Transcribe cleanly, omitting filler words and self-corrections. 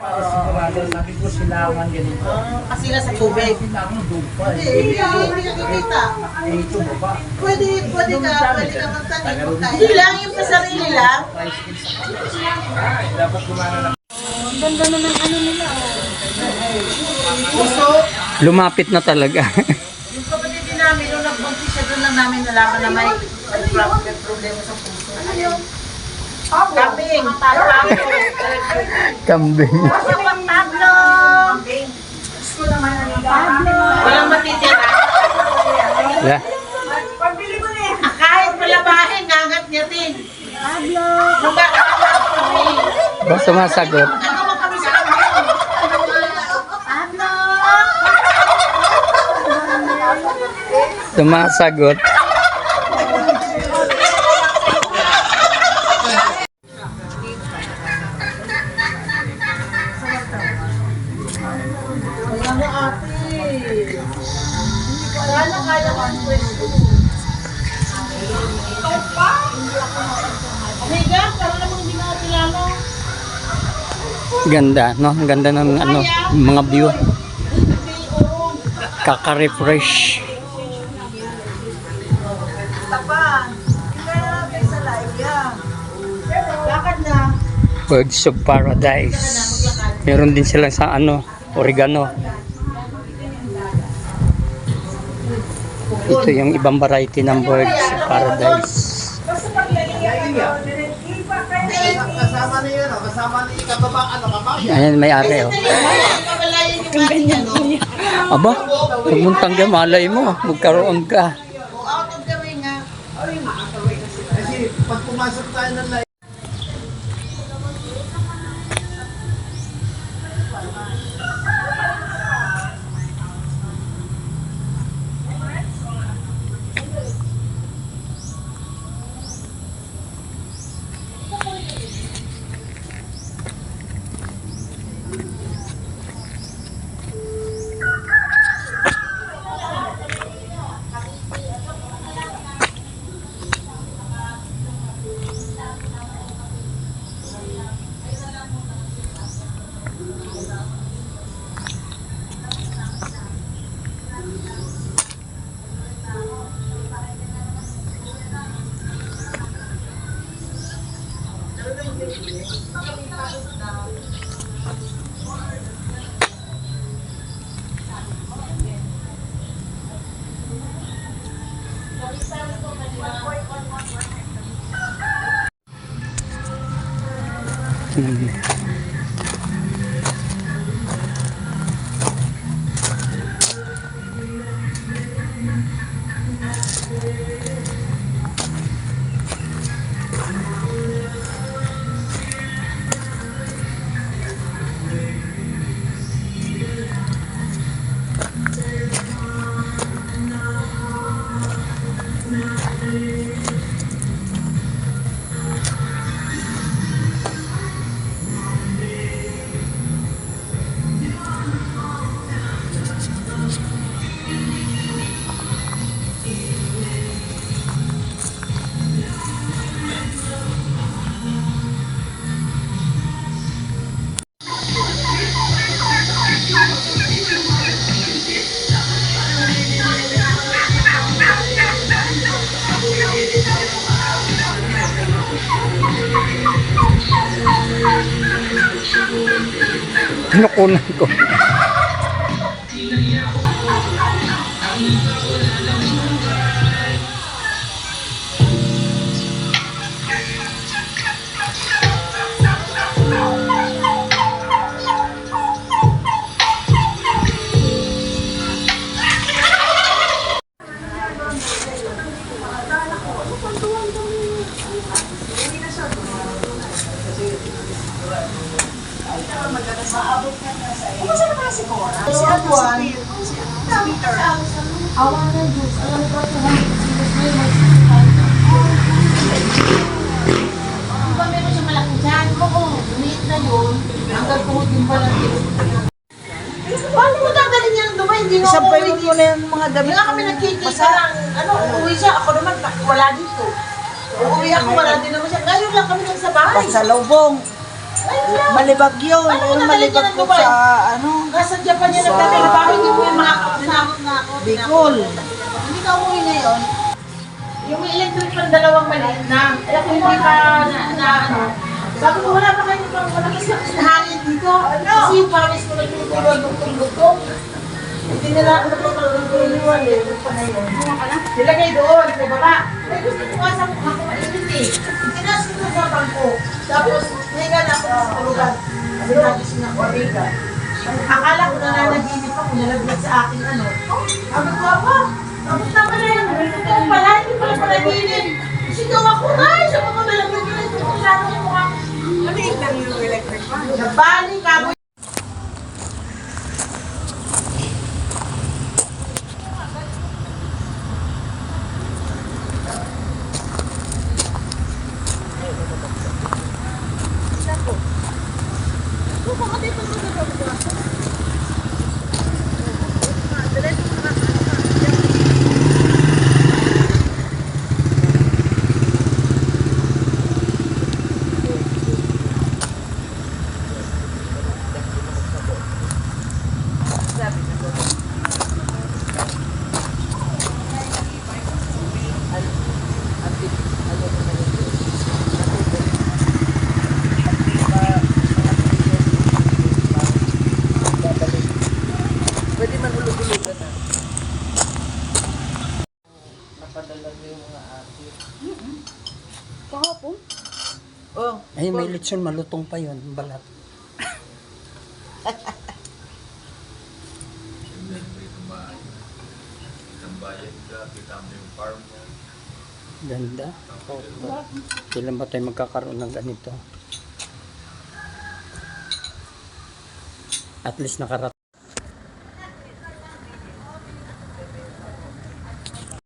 Sigurado, sabi ko silangan ganito. Kasi nga sa tubig. Silangan dupa. Hindi nakikita. Eh, ito ba? Pwede ka magtanim. Hindi lang, yung sa sarili lang. Dapat gumana na. Ang ganda na ng ano nila. Puso. Lumapit na talaga. Yung kapatid din namin, nung nagbuntis siya, doon lang namin nalaman na may problema sa puso. Kambing. Kambing. Pablo. Walang matitira. Yeah. Kahit malabahin, ngangat niya din. Pablo! Ba sumasagot? Ano mo kami sa kambing? Pablo! Sumasagot. Ano ate? Wala kaya ko ang pwesto. Ikaw pa? Amiga, parang namang hindi na kilala. Ganda, no? Ang ganda ng ano, mga view. Kaka-refresh. Tapan. Kaya natin sa live yan. Lakad na. Birds of Paradise. Meron din sila sa ano, oregano. Ito yung ibang variety ng birds of paradise. Kasama na yun, kasama na yung kababang ano kabang. Ayan, may ari, oh. Ang ganyan niya. Aba, huwag mong tangga, malay mo. Magkaroon ka. Out of the way nga. Kasi pag pumasok tayo ng live, Pinukunan ko. Kumusta na pala si Cora? Si Abuan. Si Peter. Awa na Diyos. Alam ko ito. Di ba meron siya malaki dyan? Oo. Ulit na yun. Hanggang tuhod yung pala. Paano mo dadalhin yan doon? Hindi mo Isang uuwi pailot dito. mo na yung mga damit. Hindi nga kami nagkikita lang. Ano, uuwi siya. Ako naman, wala dito. Uuwi ako, wala din naman siya. Ngayon lang kami nagsabahay. Pasalubong. Malibag yun. Ano Yung na malibag ng ko Dubai? sa ano, Nasa Japan yan nagtatrabaho, hindi mo yung makakasabot na ako. Bicol. Hindi ka umuwi ngayon. Yung may electric pan dalawang maliit na. Kaya kung hindi ka na ano. Sabi ko, wala pa kayo pang malakas na hangin dito. Kasi yung pawis ko nagtutulog, dugtong-dugtong. Hindi nila ako napapagulungan eh. Nilagay doon, sa baba. Ay, gusto ko nga sa mukha ko mainit eh. Tinasin ko sa bangko. Tapos, higa na ako sa tulugan. Kasi nagising ako, higa. Akala ko na nanaginip ako, nalaglag sa akin ano. Sabi ko, apa, tapos naman na yun. Ito pala, hindi pala panaginip. Sigaw ako, ay, sa mga nalaglag na ito. Masyado ko mukha. Maliit lang yung electric fan. Nabali ka mo. Pwede man hulog-hulugan na. Napadala mo yung mga ate. Kahapon? Oh, Ay, may lechon, malutong pa yun, balat. Ganda. Kailan ba tayo magkakaroon ng ganito? At least nakarating.